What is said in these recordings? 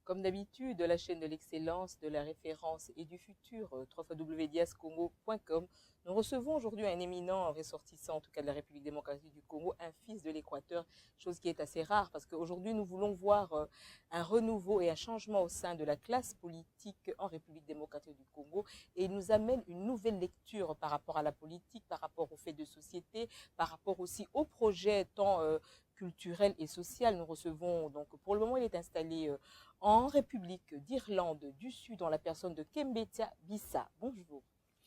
Comme d'habitude, la chaîne de l'excellence, de la référence et du futur, www.diascongo.com, nous recevons aujourd'hui un éminent ressortissant, en tout cas de la République démocratique du Congo, un fils de l'Équateur, chose qui est assez rare parce qu'aujourd'hui nous voulons voir un renouveau et un changement au sein de la classe politique en République démocratique du Congo, et il nous amène une nouvelle lecture par rapport à la politique, par rapport aux faits de société, par rapport aussi aux projets tant culturels et sociaux. Nous recevons donc, pour le moment il est installé en République d'Irlande du Sud, dans la personne de Kembetia Bissa. Bonjour.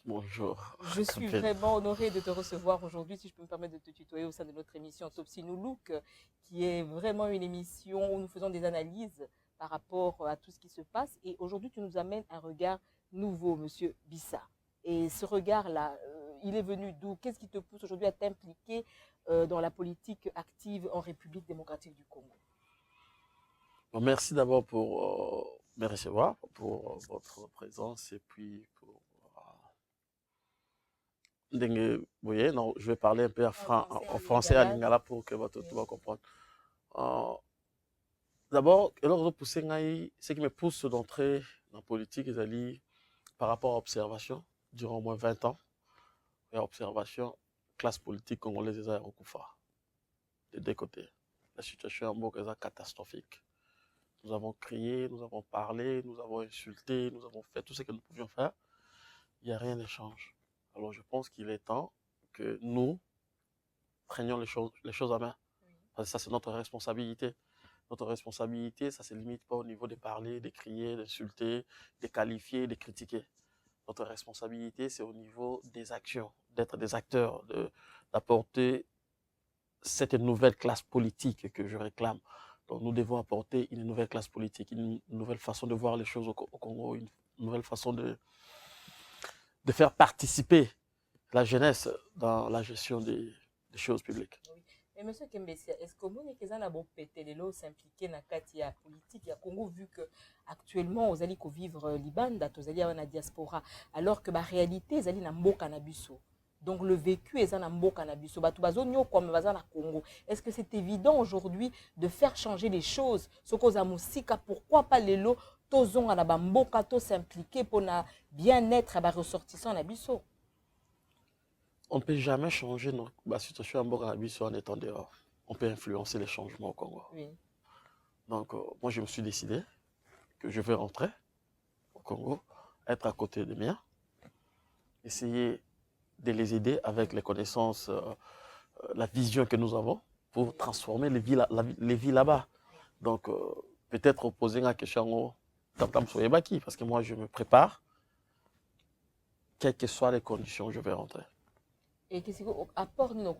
Bonjour. Je suis vraiment honorée de te recevoir aujourd'hui, si je peux me permettre de te tutoyer, au sein de notre émission Topsy Nous Look, qui est vraiment une émission où nous faisons des analyses par rapport à tout ce qui se passe. Et aujourd'hui, tu nous amènes un regard nouveau, Monsieur Bissa. Et ce regard-là, il est venu d'où? Qu'est-ce qui te pousse aujourd'hui à t'impliquer dans la politique active en République démocratique du Congo? Bon, merci d'abord pour me recevoir, pour votre présence et puis pour... non, je vais parler un peu en français à Lingala pour que votre tout va comprendre. D'abord, ce qui me pousse d'entrer dans la politique, c'est par rapport à l'observation, durant au moins 20 ans, et observation, classe politique congolaise est Rokufa, de deux côtés. La situation en Boka est catastrophique. Nous avons crié, nous avons parlé, nous avons insulté, nous avons fait tout ce que nous pouvions faire. Il n'y a rien d'échange. Alors je pense qu'il est temps que nous prenions les choses en main. Parce que ça, c'est notre responsabilité. Notre responsabilité, ça ne se limite pas au niveau de parler, de crier, d'insulter, de qualifier, de critiquer. Notre responsabilité, c'est au niveau des actions, d'être des acteurs, d'apporter cette nouvelle classe politique que je réclame. Donc nous devons apporter une nouvelle classe politique, une nouvelle façon de voir les choses au Congo, une nouvelle façon de faire participer la jeunesse dans la gestion des choses publiques. Oui. Mais M. Kembessia, est-ce que vous avez pété s'impliquer dans la politique du Congo, vu qu'actuellement, vous allez vivre Libanda, vous allez avoir la diaspora, alors que la réalité, vous allez dans le Canabiso. Donc le vécu est dans le Canabiso. Est-ce que c'est évident aujourd'hui de faire changer les choses? Ce que vous pourquoi pas les lots, tous à la bamboka, tous s'impliquer pour bien-être à ressortissant à biso? On ne peut jamais changer la situation en étant dehors. On peut influencer les changements au Congo. Oui. Donc, moi, je me suis décidé que je vais rentrer au Congo, être à côté des miens, essayer de les aider avec les connaissances, la vision que nous avons pour transformer les vies là-bas. Donc, peut-être poser la question parce que moi, je me prépare. Quelles que soient les conditions, je vais rentrer. Et qu'est-ce que apport nous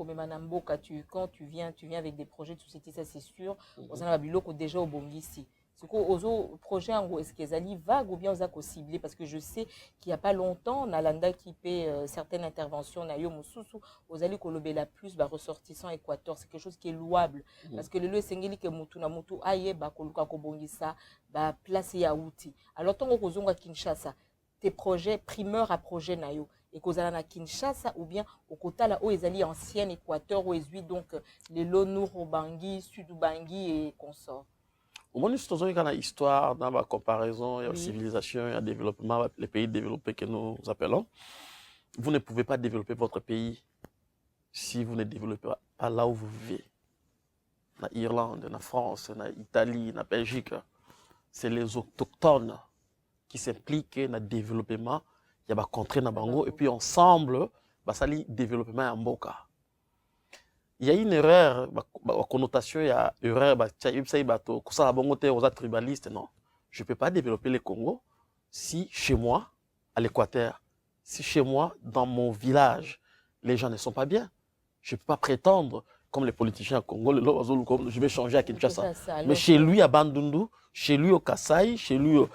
quand tu viens avec des projets de société, ça c'est sûr. On a déjà au Bongisi. Ce que aux projets en gros, est-ce qu'ils allaient vague ou bien aux ciblés, parce que je sais qu'il n'y a pas longtemps Nalanda qui paie certaines interventions na yo mususu aux allés kolobela plus ressortissant Équateur, c'est quelque chose qui est louable parce que le lieu sengeli que mutu na mutu aye ba koluka ko bongisa ba place ya outil. Alors tant que zonga Kinshasa, tes projets primeurs à projet na yo et qu'aux à Kinshasa ou bien au Kotala où ils allaient ancien Équateur où ils donc les Lonour au Bangui, Sud Bangui et consorts. Au moins, nous avons une histoire, dans la comparaison, il y a civilisation, il y a développement, les pays développés que nous appelons. Vous ne pouvez pas développer votre pays si vous ne développez pas là où vous vivez. En Irlande, en France, en Italie, en Belgique, c'est les autochtones qui s'impliquent dans le développement. Il y a des contrées dans Bango et puis ensemble, ça le développement en Boka. Il y a une erreur, la connotation, il y a une erreur, aux tribalistes, non. Je ne peux pas développer le Congo si chez moi, à l'Équateur, si chez moi, dans mon village, les gens ne sont pas bien. Je ne peux pas prétendre, comme les politiciens au Congo, je vais changer à Kinshasa. Mais chez lui à Bandundu, chez lui au Kasaï, chez lui au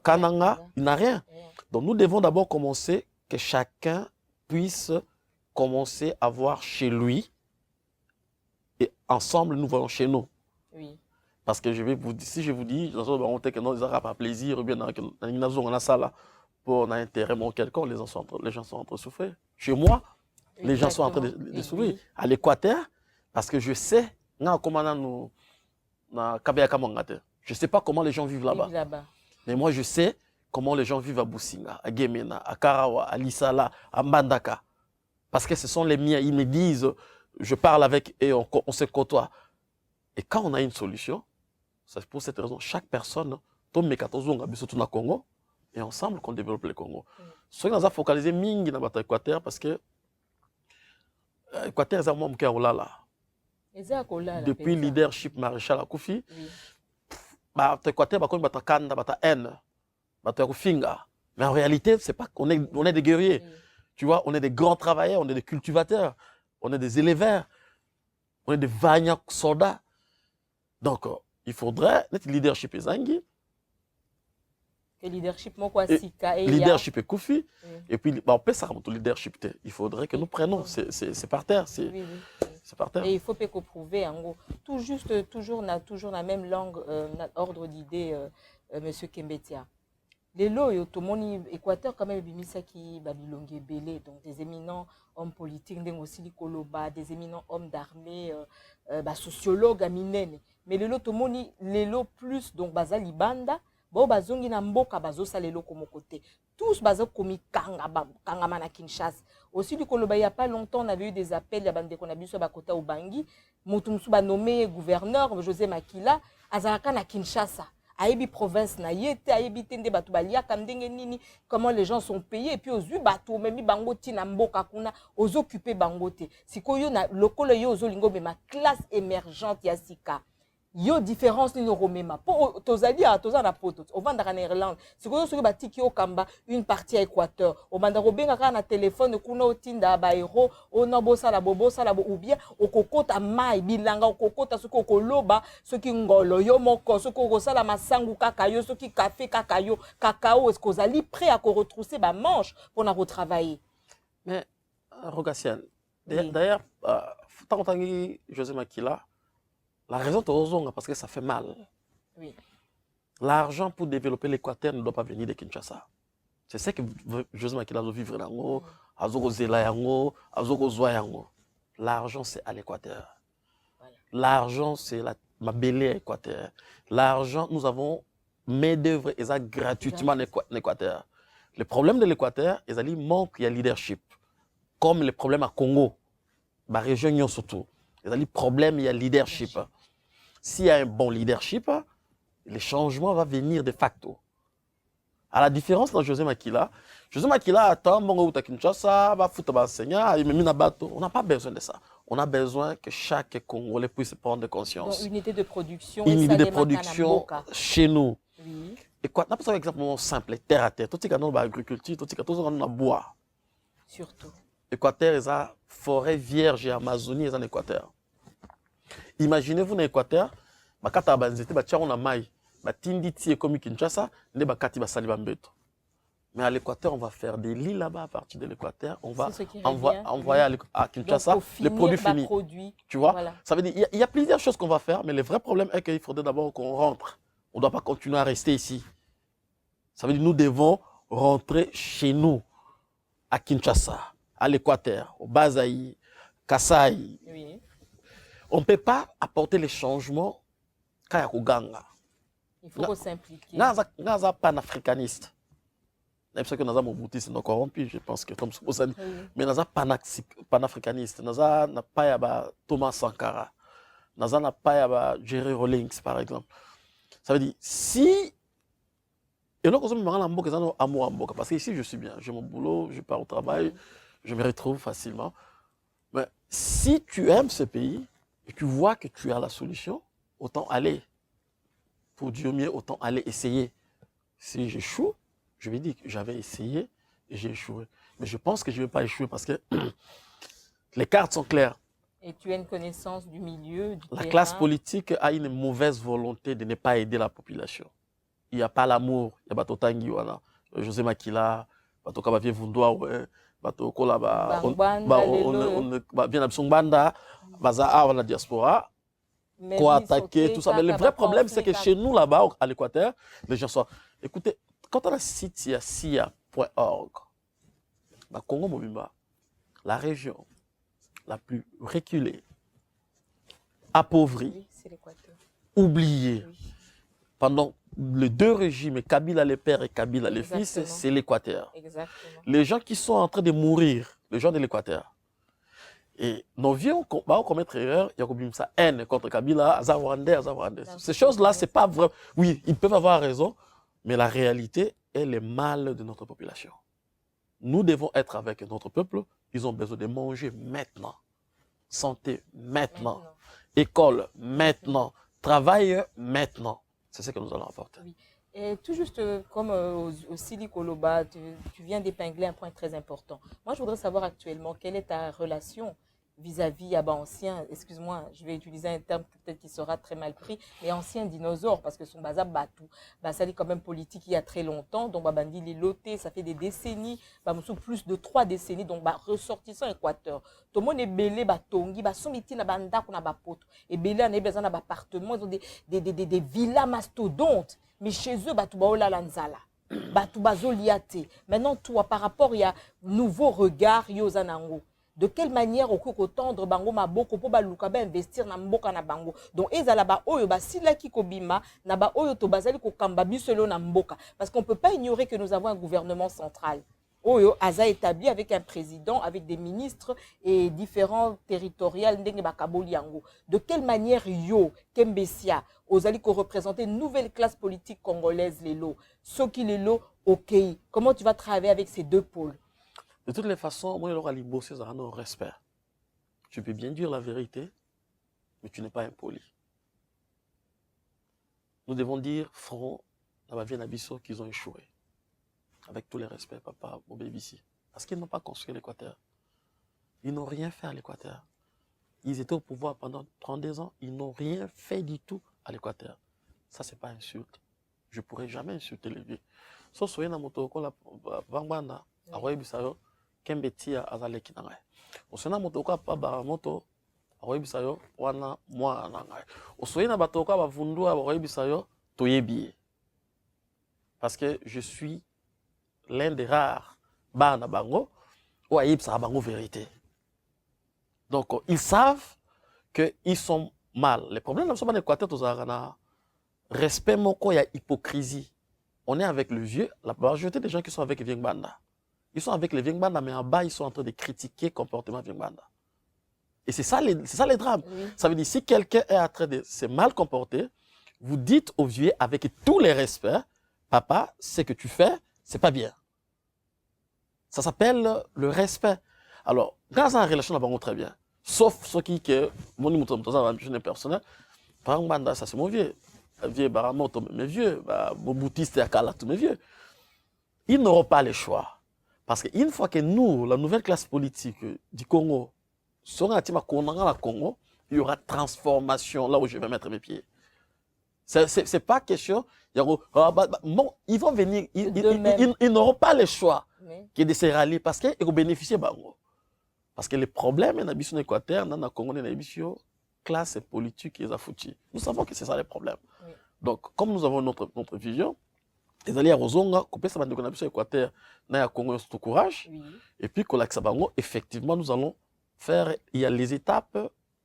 Kananga, il n'a rien. Donc nous devons d'abord commencer, que chacun puisse commencer à voir chez lui. Et ensemble, nous voyons chez nous. Oui. Parce que si je vous dis, que nous n'avons pas plaisir, ou bien dans une salle pour un intérêt quelconque, les gens sont en train de souffrir. Chez moi, Les gens sont en train de s'ouvrir. À l'Équateur, parce que je sais, je ne sais pas comment les gens vivent là-bas. Mais moi, je sais comment les gens vivent à Businga, à Gemena, à Karawa, à Lissala, à Mbandaka. Parce que ce sont les miens. Ils me disent, je parle avec et on se côtoie. Et quand on a une solution, c'est pour cette raison, chaque personne, tombe mes 14 ans, surtout dans le Congo, et ensemble qu'on développe le Congo. Ce qui nous a focalisé mingi dans l'Équateur parce que l'Équateur est un monde qui est là. Depuis le leadership maréchal Akoufi, l'Équateur est un kanda, un haine, un finga. Mais en réalité, c'est pas qu'on est des guerriers. Tu vois, on est des grands travailleurs, on est des cultivateurs, on est des éleveurs, on est des vaillants soldats. Donc, il faudrait notre leadership est Zangi. Le leadership, moi, quoi, Sika et leadership est Koufi. Et puis, on peut ça remonter au leadership. Il faudrait que nous prenions. C'est par terre. C'est par terre. Et il faut pas qu'on prouve, en gros. Tout juste, toujours la même langue, ordre d'idée, Monsieur Kembetia. Les lois, tout le monde, Équateur, quand même, Bimisaki, Babilongue, Belé, donc des éminents hommes politiques, des éminents hommes d'armée, sociologues, aminènes. Mais les lois, tout le monde, les lois plus, donc, Bazali Banda, bon, Bazongi Namboka, Bazosa, les lois comme côté. Tous, Bazo, comme Kangamana Kinshasa. Aussi, du Koloba, il n'y a pas longtemps, on avait eu des appels, il y a des qu'on a vu sur Bakota au Bangui, Moutoumsouba nommé gouverneur, José Makila, Azaraka na Kinshasa. Aïbi province na yete aïbi tende batu balia kamdenge nini comment les gens sont payés et puis aux batu même bangoti na mboka kuna aux occupés bangote sikoyo na lokolo yo ozo lingo ma classe émergente ya sika yo différence ni romema po tozali a tozana poto au vanda na Irlande sikoyo soki batiki o kamba une partie à Équateur au banda robenga ka na téléphone kuna otinda ba héros ona bosala ou bien okokota mai bilanga okokota soki okoloba soki ngolo yo moko soki okosala masangu kaka yo soki café kaka yo cacao est-ce kozali prêt à retrousser ba manche pour na retravailler. Mais Rogacian d'ailleurs tant que José Makila la raison est parce que ça fait mal. Oui. L'argent pour développer l'Équateur ne doit pas venir de Kinshasa. C'est ce que José Makila doit vivre dans l'argent, c'est à l'Équateur. Voilà. L'argent, c'est ma belle Équateur. L'argent, nous avons main-d'œuvre et ça gratuitement en Équateur. Le problème de l'Équateur, il manque de leadership. Comme le problème à Congo, la région surtout. Il y a des problèmes, il y a leadership. S'il y a un bon leadership, le changement va venir de facto. À la différence de José Makila attend, on n'a pas besoin de ça. On a besoin que chaque Congolais puisse prendre conscience. Donc, unité de production. Une unité de production chez nous. Oui. Et quoi, n'a pas un exemple simple, terre à terre. Tout ce qui est dans l'agriculture, tout ce qui est dans le bois. Surtout. Équateur, est la forêt vierge et Amazonie est en Équateur. Imaginez-vous dans l'Équateur, bakata banzete ba tiaron na mai, ba tinditi comme Kinshasa, ne bakati ba saliba mbeto. Mais à l'Équateur, on va faire des lits là-bas à partir de l'Équateur, on va envoyer à Kinshasa les produits finis. Tu vois, voilà. Ça veut dire il y a plusieurs choses qu'on va faire, mais le vrai problème est qu'il faudrait d'abord qu'on rentre. On ne doit pas continuer à rester ici. Ça veut dire nous devons rentrer chez nous à Kinshasa, à l'Équateur, au Bazaï, Kasaï. Oui. On ne peut pas apporter les changements quand il y a il faut s'impliquer. Nous sommes panafricanistes. Nous sommes corrompus, je pense que comme ça. Mais nous sommes panafricanistes. Nous n'avons pas Thomas Sankara. Nous n'avons pas Jerry Rawlings, par exemple. Ça veut dire, si... Et donc, parce que ici, je suis bien. J'ai mon boulot, je pars au travail, je me retrouve facilement. Mais si tu aimes ce pays, et tu vois que tu as la solution, autant aller. Pour Dieu mieux, autant aller essayer. Si j'échoue, je vais dire que j'avais essayé et j'ai échoué. Mais je pense que je ne vais pas échouer parce que les cartes sont claires. Et tu as une connaissance du milieu, du terrain. La classe politique a une mauvaise volonté de ne pas aider la population. Il n'y a pas l'amour. Il y a Batotangi, voilà. José Makila, Batoka Bavie Vundoa, Batoko là-bas. On vient d'Absongbanda. Baza la diaspora, quoi attaquer, tout ça. Mais le vrai problème, c'est que chez nous, là-bas, à l'Équateur, les gens sont... Écoutez, quand on a site sia.org, Congo Mobimba, la région, la plus reculée, appauvrie, Oui, c'est l'Équateur. oubliée Oui. pendant les deux régimes, Kabila les pères et Kabila les fils, Exactement. c'est l'Équateur. Exactement. Les gens qui sont en train de mourir, les gens de l'Équateur. Et nos vieux vont commettre erreur, il y a comme ça haine contre Kabila, Azawandé. Ces choses-là, c'est pas vrai. Oui, ils peuvent avoir raison, mais la réalité est le mal de notre population. Nous devons être avec notre peuple, ils ont besoin de manger maintenant, santé maintenant, école maintenant, travail maintenant. C'est ce que nous allons apporter. Oui. Et tout juste comme au Sili Koloba, tu viens d'épingler un point très important. Moi, je voudrais savoir actuellement quelle est ta relation vis-à-vis à ancien, excuse-moi, je vais utiliser un terme peut-être qui sera très mal pris, mais ancien dinosaure, parce que son bazar batou, bah, ça est quand même politique il y a très longtemps, donc bah, bandi les lotés, ça fait des décennies, bah, plus de 3 décennies, donc bah, ressortissant Équateur. Tout le monde est belé, bah, tongi, bah, somiti na banda qu'on a bah, poto, et belé en besoin d'un appartement, ils ont des villas mastodontes, mais chez eux, bah, tout bah, ola lanzala. Bah, tout bah, zoliate. Maintenant, toi, par rapport, il y a nouveau regard, yozanango. De quelle manière au koko tendre bango maboko po baluka ba investir na mboka na bango. Donc ezala ba oyo ba sila ki kobima na ba oyo to bazali ko kamba biselo na mboka parce qu'on peut pas ignorer que nous avons un gouvernement central. Oyo aza établi avec un président, avec des ministres et différents territoriales ndenge bakaboli yango. De quelle manière yo Kembesia ozali ko représenter une nouvelle classe politique congolaise lelo, soki lelo OK. Comment tu vas travailler avec ces deux pôles? De toutes les façons, moi, c'est un respect. Tu peux bien dire la vérité, mais tu n'es pas impoli. Nous devons dire franc dans la vie d'Abisso qu'ils ont échoué. Avec tous les respects, papa, mon baby ici. Parce qu'ils n'ont pas construit l'Équateur. Ils n'ont rien fait à l'Équateur. Ils étaient au pouvoir pendant 32 ans. Ils n'ont rien fait du tout à l'Équateur. Ça, c'est pas insulte. Je ne pourrais jamais insulter les vieux. Sauf que Kembetia azaleki na ngai. Osena moto ka pa ba moto akoyebisa yo wana mwana na ngai. Osoyena bato ka bavundua akoyebisa yo toyebi. Parce que je suis l'un des rares bana bango ou ayebisa bango vérité. Donc ils savent que ils sont mal. Les problèmes dans ce Équateur tozarana respect moko ya hypocrisie. On est avec le vieux, la majorité des gens qui sont avec Viengbanda. Ils sont avec les Viengbanda, mais en bas, ils sont en train de critiquer le comportement Viengbanda. Et c'est ça les drames. Oui. Ça veut dire, si quelqu'un est en train de se mal comporter, vous dites au vieux, avec tous les respects, papa, ce que tu fais, c'est pas bien. Ça s'appelle le respect. Alors, grâce à la relation, là-bas, très bien. Sauf ceux qui, mon image personnelle, par exemple, ça c'est mon vieux. Vieux, Baramoto, mes vieux, mon boutiste et Akala, tous mes vieux. Ils n'auront pas le choix. Parce qu'une fois que nous, la nouvelle classe politique du Congo, serons à Congo, il y aura transformation là où je vais mettre mes pieds. C'est pas question. Ils vont venir, ils n'auront pas le choix que de se rallier parce qu'ils vont bénéficier. Parce que le problème, c'est que Équateur, dans le Congo, classe politique et foutu. Nous savons que c'est ça le problème. Oui. Donc, comme nous avons notre vision, les alliés à Rozonga, couper ça va nous Équateur, na Congo tout courage. Oui. Et puis effectivement, nous allons faire il y a les étapes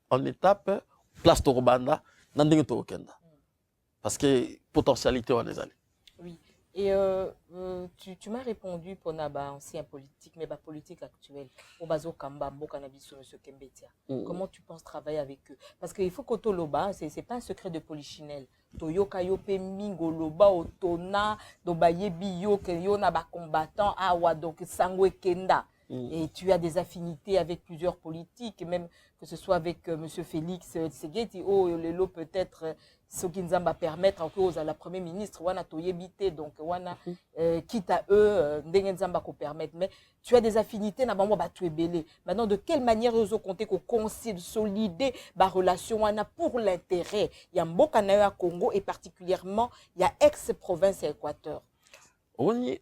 en étape place Torobanda, Nandeng Torokenda. Parce que potentialité on est allé. Oui. Et tu m'as répondu pour Naba ancien politique, mais la politique actuelle, au Bazo Kamba, Mbokanabiso, M. Kembetia. Comment tu penses travailler avec eux? Parce qu'il faut qu'au Toloba, ce n'est pas un secret de polichinelle. Toyoka yope mingoloba otona dobaye biyo ke yo na ba combattant awa donc sangwe kenda. Et tu as des affinités avec plusieurs politiques, même que ce soit avec M. Félix Tshisekedi, lelo peut-être ce qui nous va permettre encore à la première ministre wana toyebite donc wana quitte à eux ndengenzamba ko permettre, mais tu as des affinités na bango ba tu belé. Maintenant de quelle manière ils ont compté qu'on consolider ba relation wana pour l'intérêt il y a mboka na ya Congo et particulièrement il y a ex-province à Équateur. Oui.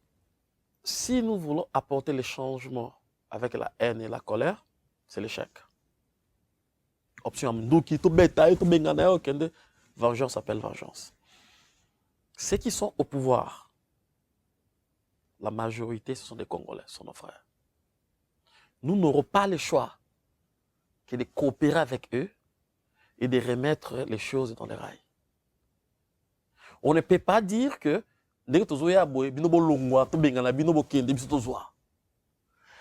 Si nous voulons apporter les changements avec la haine et la colère, c'est l'échec. Option vengeance s'appelle vengeance. Ceux qui sont au pouvoir, la majorité, ce sont des Congolais, ce sont nos frères. Nous n'aurons pas le choix que de coopérer avec eux et de remettre les choses dans les rails. On ne peut pas dire que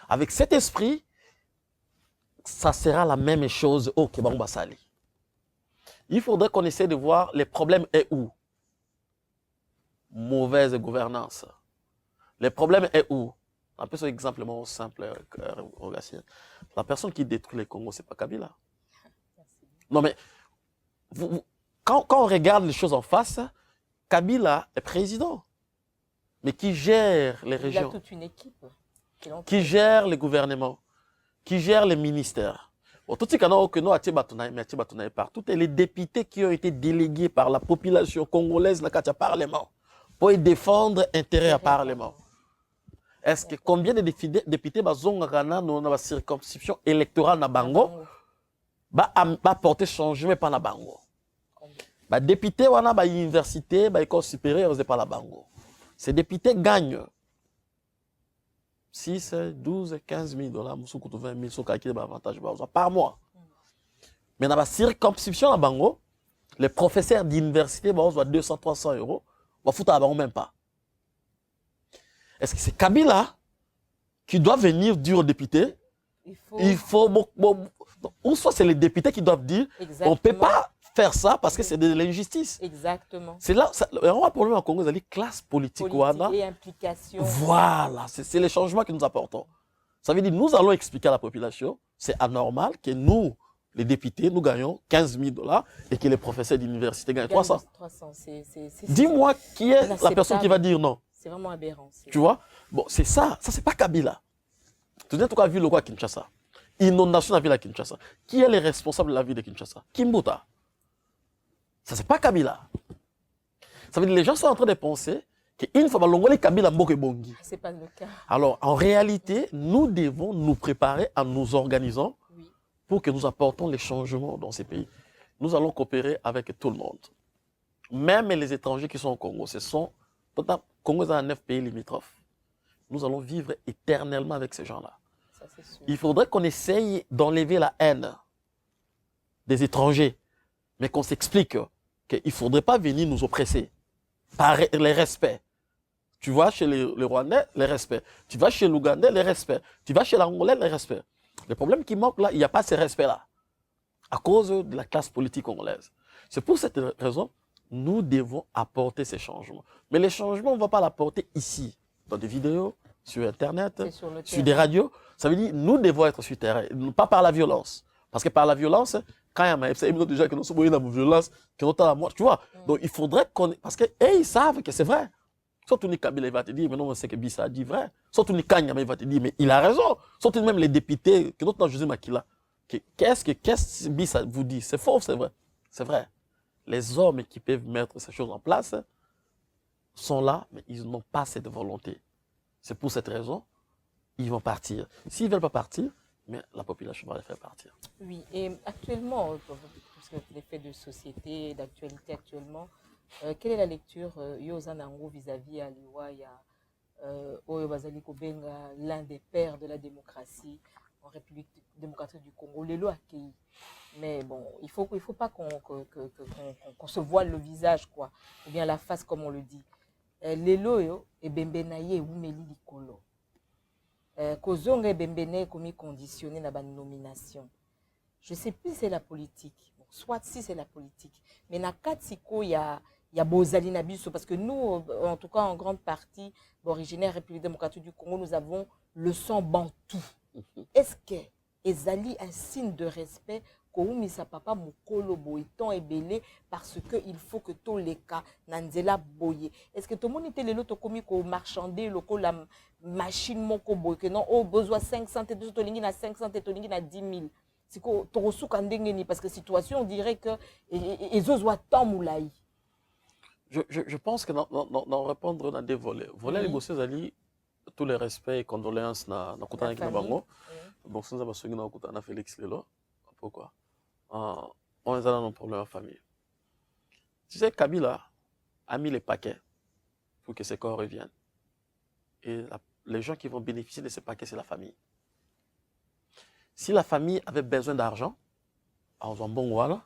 avec cet esprit, ça sera la même chose au Kebangbasali. Il faudrait qu'on essaie de voir les problèmes est où. Mauvaise gouvernance. Les problèmes est où. Un peu exemplement simple, la personne qui détruit les Congos, c'est pas Kabila. Non mais, quand on regarde les choses en face, Kabila est président, mais qui gère les régions. Il a toute une équipe. Qui gère les gouvernements, qui gère les ministères. Bon, tout ce que nous avons partout, et les députés qui ont été délégués par la population congolaise dans le Parlement pour défendre l'intérêt à Parlement. Est-ce que combien de députés dans la circonscription électorale na Bango va porter changement par la Bango? Les députés wana ba université, ba école supérieure c'est pas la Bango. Ces députés gagnent 6, 12, 15 000 dollars, 20 000 avantage par mois. Mais dans la circonscription à Bango, les professeurs d'université ont 200, 300 euros, on va foutre à Bango même pas. Est-ce que c'est Kabila qui doit venir dire aux députés? Il faut ou soit c'est les députés qui doivent dire on ne peut pas faire ça parce que c'est de l'injustice. Exactement. C'est là, le problème en Congo, c'est la classe politique. Et implication. Voilà, c'est les changements que nous apportons. Ça veut dire nous allons expliquer à la population, c'est anormal que nous, les députés, nous gagnons 15 000 dollars et que les professeurs d'université gagnent 300. Dis-moi qui est la personne qui va dire non. C'est vraiment aberrant. Tu vois? Bon, c'est ça. Ça, c'est pas Kabila. Tu dis en tout cas, vu le roi à Kinshasa. Inondation de la ville à Kinshasa. Qui est le responsable de la ville de Kinshasa? Kimbuta. Ça, c'est pas Kabila. Ça veut dire que les gens sont en train de penser qu'une fois que Kabila Mboke Bongi. C'est pas le cas. Alors, en réalité, nous devons nous préparer en nous organisant pour que nous apportons les changements dans ces pays. Nous allons coopérer avec tout le monde. Même les étrangers qui sont au Congo, ce sont Congo est 9 pays limitrophes. Nous allons vivre éternellement avec ces gens-là. Il faudrait qu'on essaye d'enlever la haine des étrangers, mais qu'on s'explique qu'il ne faudrait pas venir nous oppresser par les respects. Tu vas chez les Rwandais, les respects. Tu vas chez l'Ougandais, les respects. Tu vas chez l'Angolais, les respects. Le problème qui manque là, il n'y a pas ces respects-là, à cause de la classe politique congolaise. C'est pour cette raison nous devons apporter ces changements. Mais les changements, on ne va pas l'apporter ici, dans des vidéos, sur Internet, sur des radios. Ça veut dire nous devons être sur terrain, pas par la violence. Parce que par la violence, quand il y a déjà que nous sommes dans la violence, que nous sommes à la mort, tu vois. Donc il faudrait qu'on... Parce qu'ils savent que c'est vrai. Surtout ni Kabila, il va te dire, mais non, on sait que Bissa a dit vrai. Surtout ni Kanyama, il va te dire, mais il a raison. Surtout même les députés, que notre José Makila. Qu'est-ce que Bissa vous dit? C'est faux, c'est vrai. C'est vrai. Les hommes qui peuvent mettre ces choses en place sont là, mais ils n'ont pas cette volonté. C'est pour cette raison, ils vont partir. S'ils ne veulent pas partir, mais la population va les faire partir. Oui, et actuellement, puisque les faits de société, d'actualité actuellement, quelle est la lecture Yozanango vis-à-vis à l'Iwaya, Oyo Bazali Kobenga, l'un des pères de la démocratie en République démocratique du Congo, les lois accueillies. Mais bon, il faut pas qu'on se voile le visage, quoi, ou bien la face, comme on le dit. Les lois, et bembenaye ou meli likolo. Kozonga et bembene commis conditionné dans la nomination. Je sais plus si c'est la politique. Bon, soit si c'est la politique. Mais na katsiko, il y a Bozali Nabiso, parce que nous, en tout cas en grande partie, originaire République démocratique du Congo, nous avons le sang bantou. Est-ce que ezali un signe de respect koumisa papa mukolo boiton ebele parce que il faut que tous les cas nanzela boye? Est-ce que tout le monde était le lot komi ko marchander loko la machine moko boye que non oh besoin 500 et tout tolingi na 500 et tolingi na 10 000? C'est ko torosuka ndengeni parce que situation on dirait que ezozwa tant moulai. Je pense que dans répondre dans des volets. Volet les bossés ali tous les respects et condoléances na kutana ki na bango. Donc sans avoir soigné na kutana Félix Lelo. Pourquoi? On est dans un problème en famille. Tu sais, Kabila a mis les paquets pour que ses corps reviennent. Et les gens qui vont bénéficier de ces paquets, c'est la famille. Si la famille avait besoin d'argent, en faisant bon voilà,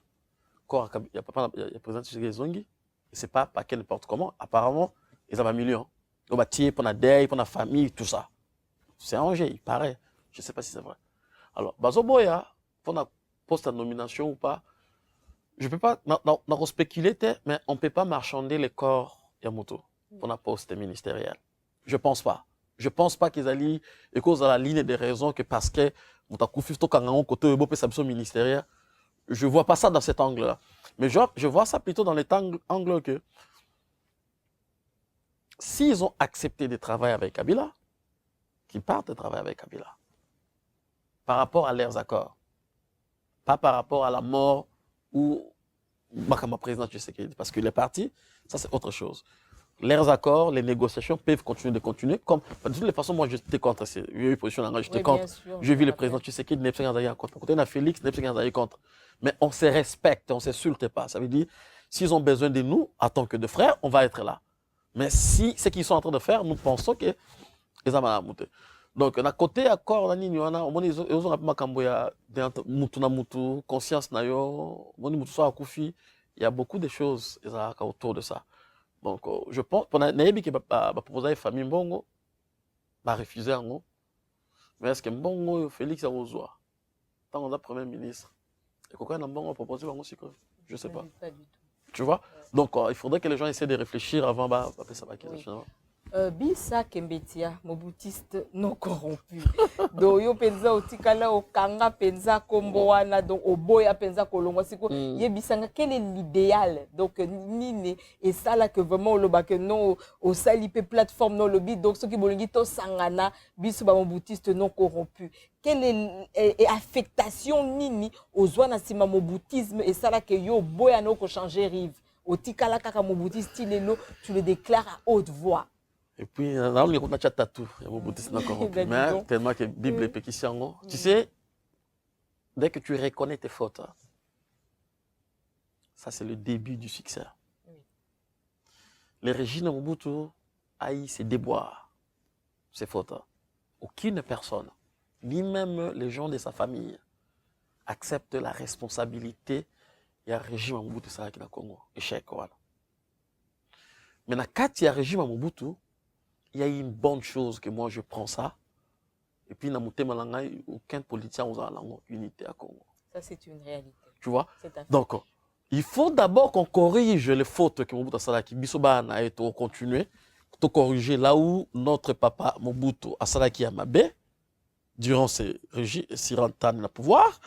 il y a président Tshisekedi Zongi, c'est pas paquet n'importe comment. Apparemment, ils avaient un million. Ils ont tiré pour la deuil, pour la famille, tout ça. C'est arrangé, il paraît. Je ne sais pas si c'est vrai. Alors, Bazoboya, pour la post-nomination ou pas, je ne peux pas spéculer, mais on ne peut pas marchander les corps Yamoto pour la poste ministérielle. Je ne pense pas. Je ne pense pas qu'ils allaient, et cause à la ligne des raisons que parce que côté ministériel, je ne vois pas ça dans cet angle-là. Mais je vois ça plutôt dans cet angle que s'ils ont accepté de travailler avec Kabila, qu'ils partent de travailler avec Kabila. Par rapport à leurs accords. Pas par rapport à la mort ou Bakama président Tshisekedi. Parce qu'il est parti, ça c'est autre chose. Leurs accords, les négociations peuvent continuer. Comme, de toutes les façons, moi j'étais contre. J'ai eu position là, j'étais contre. J'ai vu le président Tshisekedi, n'est pas contre. Côté de Félix, n'est pas contre. Mais on se respecte, on ne s'insulte pas. Ça veut dire, s'ils ont besoin de nous, en tant que de frères, on va être là. Mais si ce qu'ils sont en train de faire, nous pensons que les amants monter. Donc, à côté accord, ils ont un peu conscience, il y a beaucoup de choses autour de ça. Donc, je pense que Naïbi qui va proposer la famille Mbongo, va refuser. Mais est-ce que Mbongo, Félix a osé? Tant qu'on a Premier ministre, et pourquoi Mbongo a proposé aussi? Je ne sais pas. Pas du tout. Tu vois? Donc, il faudrait que les gens essaient de réfléchir avant de faire ça. Bisa Kembetia, moboutiste non corrompu. Donc, yo penza otikala okanga penza komboana donc oboya penza kolongwa siko yebisanga quel est l'idéal donc nini et ça là que vraiment le que non au salipe plateforme non lobby donc ce qui bolingi to sangana biso ba moboutiste non corrompu. Quelle est affectation nini aux zwana sima moboutisme et ça là que yo boya no ko changer rive otikala kaka moboutiste lelo tu le déclares à haute voix. Et puis, là, on a un tatou. Il y a beaucoup de corrompus. Mais tellement que la Bible est péquissienne. Tu sais, dès que tu reconnais tes fautes, ça c'est le début du succès. Le régime de Mobutu haït ses déboires, ses fautes. Aucune personne, ni même les gens de sa famille, accepte la responsabilité. Il y a un régime de Mobutu qui est au Congo. Échec, voilà. Mais dans il y a un régime de Mobutu, il y a une bonne chose que moi je prends ça. Et puis, dans mon thème, aucun politicien n'a unité à Congo. Ça, c'est une réalité. Tu vois? Donc, il faut d'abord qu'on corrige les fautes que Mobutu Asalaki, Bisoba a été continué, de corriger là où notre papa Mobutu Asalaki Amabe, durant ses régimes, s'il rentre le pouvoir,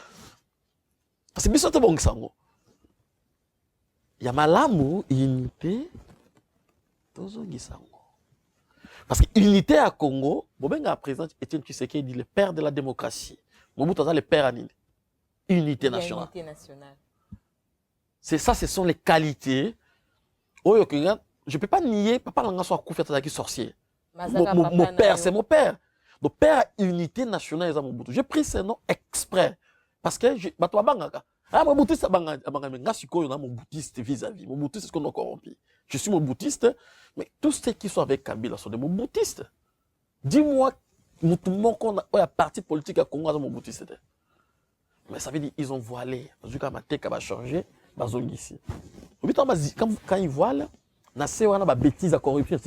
parce que Bisoba bon sango. Il y a malamu, unité, tozo gisango. Parce que l'unité à Congo, le président Étienne Tshisekedi dit le père de la démocratie. Mobutu est le père à unité nationale. Unité nationale. C'est ça, ce sont les qualités. Je ne peux pas nier, papa n'a pas Koufi sorcier. Mon père, c'est mon père. Mon père, unité nationale, c'est Mobutu. J'ai pris ce nom exprès. Parce que je Mobutu, c'est Mobutu vis-à-vis. Mobutu, c'est ce qu'on a corrompu. Je suis Mobutiste, mais tous ceux qui sont avec Kabila sont des Mobutistes. Dis-moi, nous qu'on a parti politique à Congo, c'est Mobutiste. Mais ça veut dire qu'ils ont voilé. Quand va changer, ils ont ici. Quand ils voilent, il y a des bêtises à corruption.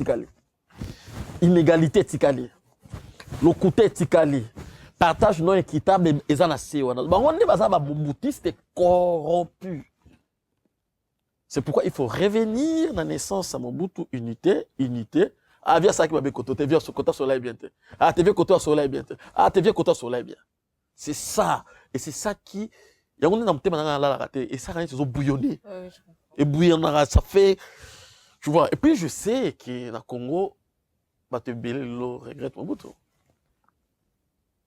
Inégalité, le côté partage non équitable et ça n'a pas. On est Mobutiste corrompu. C'est pourquoi il faut revenir dans la naissance à Mobutu, unité. Ah, viens ça qui m'a bien côté, tu viens sur côté soleil bien. Ah, tu viens côté soleil bien. Ah, tu viens côté soleil bien. C'est ça. Et c'est ça qui. Il y a un thème dans la raté. Et ça, ils ont bouillonné. Et bouillonner, ça fait. Tu vois. Et puis, je sais que dans le Congo, Batebele regrette Mobutu.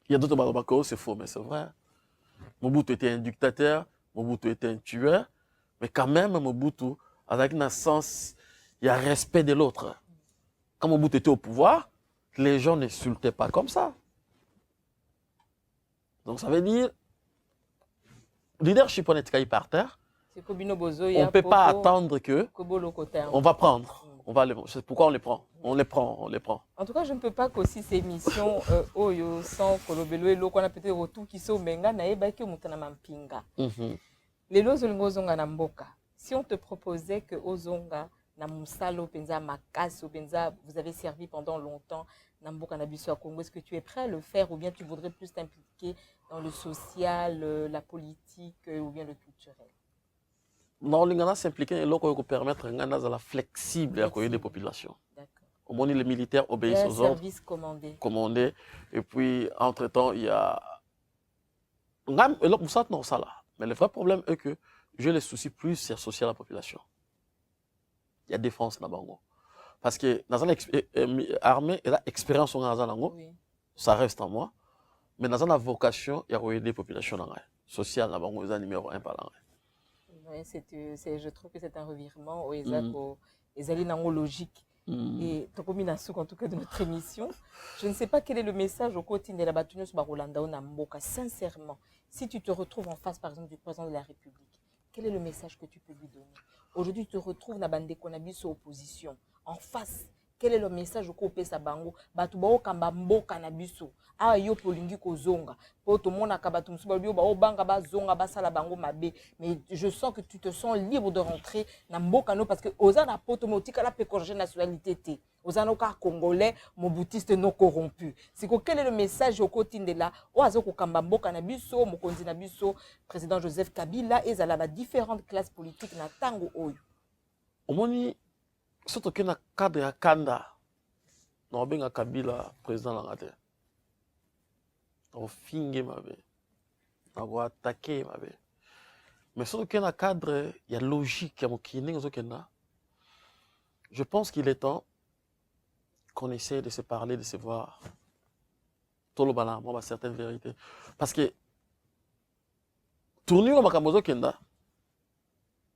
Il y a d'autres barbacoas, c'est faux, mais c'est vrai. Mobutu était un dictateur, Mobutu était un tueur. Mais quand même, Mobutu, avec un sens, il y a respect de l'autre. Quand Mobutu était au pouvoir, les gens n'insultaient pas comme ça. Donc ça veut dire, leadership on est par terre, on ne peut pas attendre que on va prendre. C'est pourquoi on les prend. On les prend. En tout cas, je ne peux pas qu'aussi ces missions, Oyo, sans Kolobelo et qu'on a peut-être retour qui sont menga, naïba, qui ont mampinga. Les lois zonga na mboka. Si on te proposait que Ozonga, na musalo, penza, makaso, penza, vous avez servi pendant longtemps, na mboka na biso à Congo, est-ce que tu es prêt à le faire ou bien tu voudrais plus t'impliquer dans le social, la politique ou bien le culturel? Non, l'ingana s'impliquer et l'autre permettre ngana la flexible à accueillir des populations. Au moins les militaires obéissent aux ordres. Service commandé. Et puis entre-temps, il y a non ça là. Mais le vrai problème est que j'ai les soucis plus associés à la population. Il y a défense dans Bango. Parce que dans l'armée, il y a l'expérience en Bango. Ça reste en moi. Mais dans la vocation, il y a des populations dans sociales dans Bango, c'est numéro 1 par là. Oui, je trouve que c'est un revirement aux logique. Et en tout cas de notre émission, je ne sais pas quel est le message au quotidien de la bataille sur Rolanda ou Namboka. Sincèrement, si tu te retrouves en face, par exemple, du président de la République, quel est le message que tu peux lui donner? Aujourd'hui, tu te retrouves dans bande sur opposition, en face. Quel est le message au côté sa bango? Batubao kamba mboka na biso. Ah yo polingi kozonga. Po to mona kabatu msuba bio ba obanga ba zonga ba sala bango mabe. Mais je sens que tu te sens libre de rentrer na mboka no parce que ozana poto motika la pécorger nationalité té. Ozana ka congolais, mon boutiste non corrompu. C'est que quel est le message au côté de là? Oazo ko kamba mboka na biso, mokonzi na biso, président Joseph Kabila et zala ba différentes classes politiques na tango oyo. Omoni surtout que na cadre ya kanda na obenga Kabila président la ngate na finge mabe na attaquer mabe mais surtout que na cadre ya logique ya mokini ngozokenda. Je pense qu'il est temps qu'on essaie de se parler, de se voir tolobana moi certaines vérités parce que tournure makambo zokenda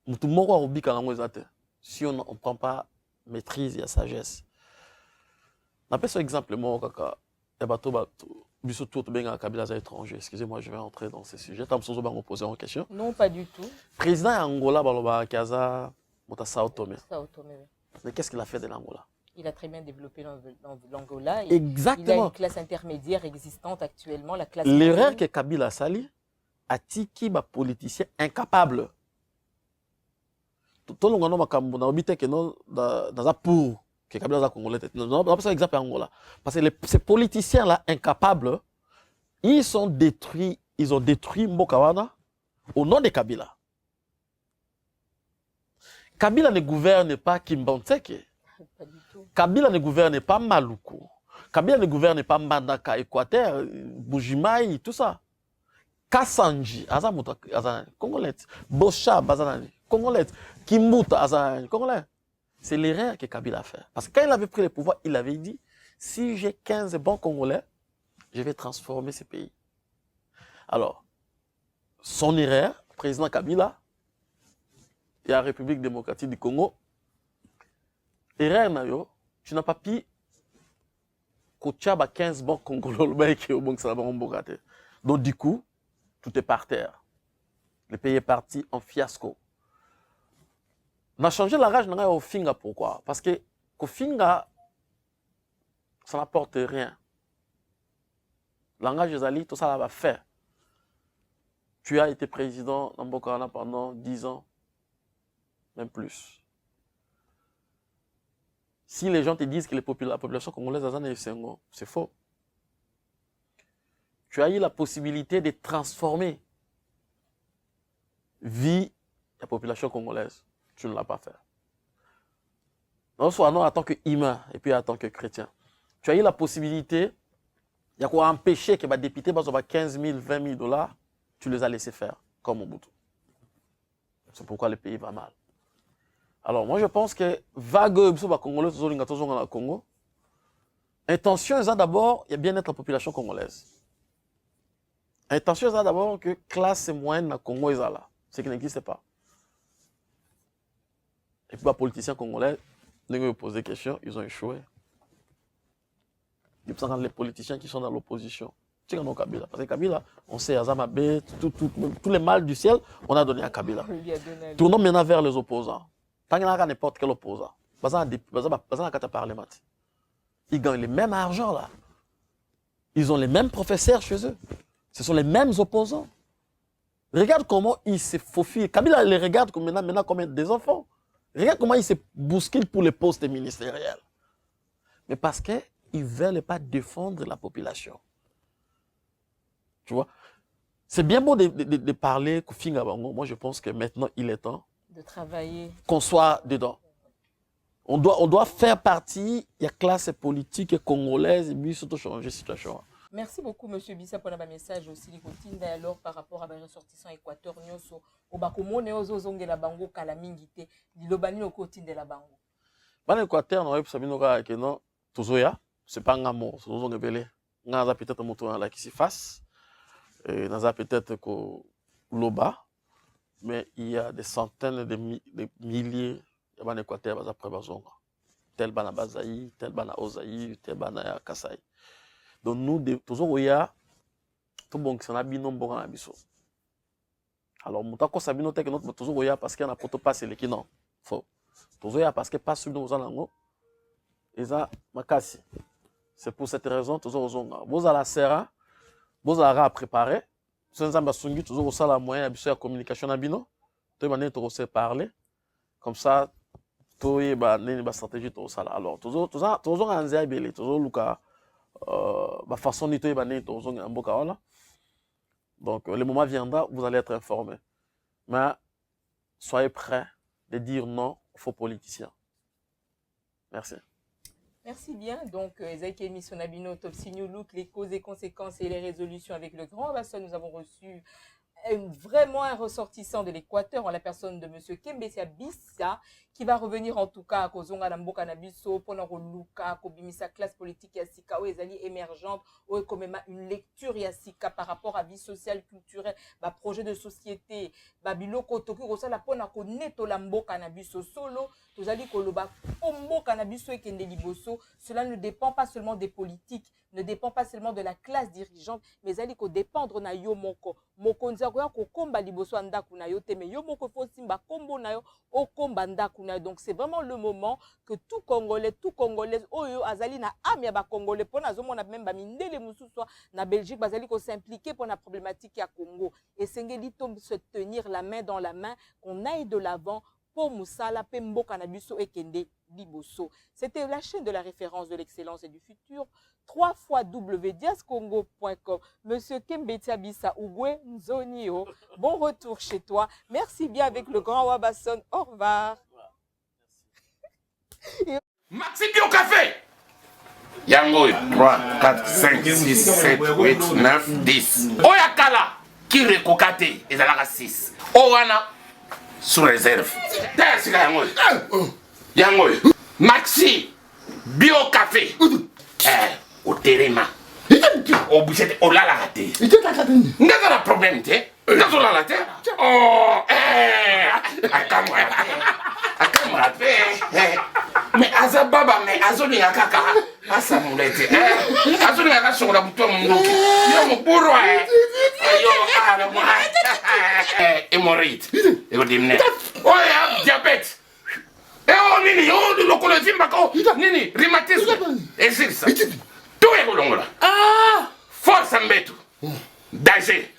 mutu moko akobika nango ezate si on ne prend pas maîtrise et sagesse. On appelle ça exemple, moi, kaka, étranger. Excusez-moi, je vais entrer dans ce sujet. Tu as me poser une question? Non, pas du tout. Président Angola, Baloba Kaza, Sao Tomé. Mais qu'est-ce qu'il a fait de l'Angola? Il a très bien développé l'Angola. Exactement. Il a une classe intermédiaire existante actuellement. L'erreur que Kabila Sali a tiki ba politicien incapable. Tout le monde a habité dans un pour que Kabila a congolais. Non, pas ça exemple Angola. Parce que ces politiciens-là, incapables, ils ont détruit Mbokawana au nom de Kabila. Kabila ne gouverne pas Kimbanteke. Kabila ne gouverne pas Maluku. Kabila ne gouverne pas Mandaka, Équateur, Bujimaï, tout ça. Kassanji, Azamuta, Congolais. Bocha, Bazanani, Congolais. Kimbuta, Azan, Congolais. C'est l'erreur que Kabila a fait. Parce que quand il avait pris le pouvoir, il avait dit, si j'ai 15 bons Congolais, je vais transformer ce pays. Alors, son erreur, président Kabila, et la République démocratique du Congo, erreur, Nayo, tu n'as pas pu que 15 bons Congolais qui au bon que ça va en. Donc, du coup, tout est par terre. Le pays est parti en fiasco. On a changé la rage au Finga, pourquoi? Parce que au Finga, ça n'apporte rien. Langage des alliés, tout ça va faire. Tu as été président dans Bokana pendant 10 ans, même plus. Si les gens te disent que la population congolaise c'est faux. Tu as eu la possibilité de transformer vie de la population congolaise. Tu ne l'as pas fait. Non, soit non en tant qu'humain et puis en tant que chrétien. Tu as eu la possibilité, il y a quoi empêcher que les députés basent 15 000, 20 000 dollars, tu les as laissés faire, comme Mobutu. C'est pourquoi le pays va mal. Alors moi je pense que vague congolais au Congo, intention est d'abord, il y a bien être la population congolaise. Intention est d'abord que classe moyenne na Congo est là, ce qui n'existe pas. Et puis les politiciens congolais, ils ont posé des questions, ils ont échoué. Et puis les politiciens qui sont dans l'opposition, c'est comme Kabila. Parce que Kabila, on sait, Azamabé, tous les mal du ciel, on a donné à Kabila. Tournons maintenant vers les opposants. Tant qu'il n'y a n'importe quel opposant. Ils gagnent le même argent là. Ils ont les mêmes professeurs chez eux. Ce sont les mêmes opposants. Regarde comment ils se faufilent. Kabila les regarde comme maintenant comme des enfants. Regarde comment ils se bousculent pour les postes ministériels. Mais parce qu'ils ne veulent pas défendre la population. Tu vois? C'est bien beau de parler Kofinga Bango. Moi, je pense que maintenant, il est temps de travailler. Qu'on soit dedans. On doit faire partie de la classe politique congolaise et puis surtout changer la situation. Merci beaucoup, M. Bissa, pour le message aussi. Alors, par rapport à mes ressortissants équateur, au Bakomo, Neozozonge la Bango, Kalamingite, Lilobani au côté de la Bango. Dans l'Équateur, on a vu que non, Tozoya, c'est pas un amour, c'est un rebelle. On a peut-être un moto là qui s'y fasse, on a peut-être que Loba, mais il y a des centaines de milliers de l'Équateur après Bazonga. Tel bana Bazaï, tel bana Ozaï, tel bana Kasai. Donc nous, toujours il y a tout bon qui s'en a bien bon en abisso. Alors mon temps ça bien noté que notre toujours il y a parce qu'il y a un poteau passé les qui non faux. Toujours il y a parce que pas sur nous en ango. Et ça makasi. C'est pour cette raison toujours aux onga. Vous à la serra, vous à préparer. Sans ambasungi toujours au sala moyen abisso la communication na bino. Tu manière de se parler. Comme ça tout y ba nini ba stratégie tout ça. Alors toujours en zébélé toujours luka ma façon de faire donc le moment viendra, vous allez être informés. Mais soyez prêts de dire non aux faux politiciens. Merci. Merci bien. Donc, Ezaïki émission Nabino, Top Signo Look, les causes et conséquences et les résolutions avec le grand Basson. Nous avons reçu vraiment un ressortissant de l'Équateur en la personne de M. Kembesia Bissa, qui va revenir en tout cas à Kozonga Namboka Nabiso, pendant Luka, Kobimisa classe politique Yassika, ou les alliés émergentes, ou quand même une lecture Yassika par rapport à vie sociale, culturelle, bah, projet de société, Babiloko, Toki, Rosa, la pona ko neto Lamboka Nabiso solo, tous alliés Koloba, Omboka Nabiso et Kendeliboso, cela ne dépend pas seulement des politiques, ne dépend pas seulement de la classe dirigeante, mais alliés ko dépendre na yo moko, moko nzakoya ko komba liboso andaku na yo te, mais yo moko fo simba kombo na yo, o komba ndaku. Donc c'est vraiment le moment que tout Congolais, tout Congolais, oyo azali na amia ba Congolais pour na zomo na même ba mindele mususu na Belgique bazali ko s'impliquer pour la problématique ya Congo et sengeli tombe se tenir la main dans la main qu'on aille de l'avant pour Moussala Pembo Kanabiso et Kende Liboso. C'était la chaîne de la référence de l'excellence et du futur. 3 fois www.diascongo.com. Monsieur Kembetia Bissa Ougwe Nzonio, bon retour chez toi. Merci bien avec le grand Wabasson. Au revoir. Maxi Bio Café. Yango 3, 4, 5, 6, 7, 8, 9, 10. Oyakala, qui recocate, et la 6. Owana, sous réserve. Yango, Maxi Bio Café. Au terrain. Au bouchette, au la raté. N'a pas de problème, tu sais. N'a pas la raté. Oh, mais Azababa, mais Azoni Akaka, Asamoulete, Azoni Akaka sur la bouton, mon bourreau, hémorroïde, et au dîner. Oh, diabète. Et oh, Nini, oh, le locomotive, Nini, rhumatisme, et c'est ça. Tout est long là. Force à mettre. Danger.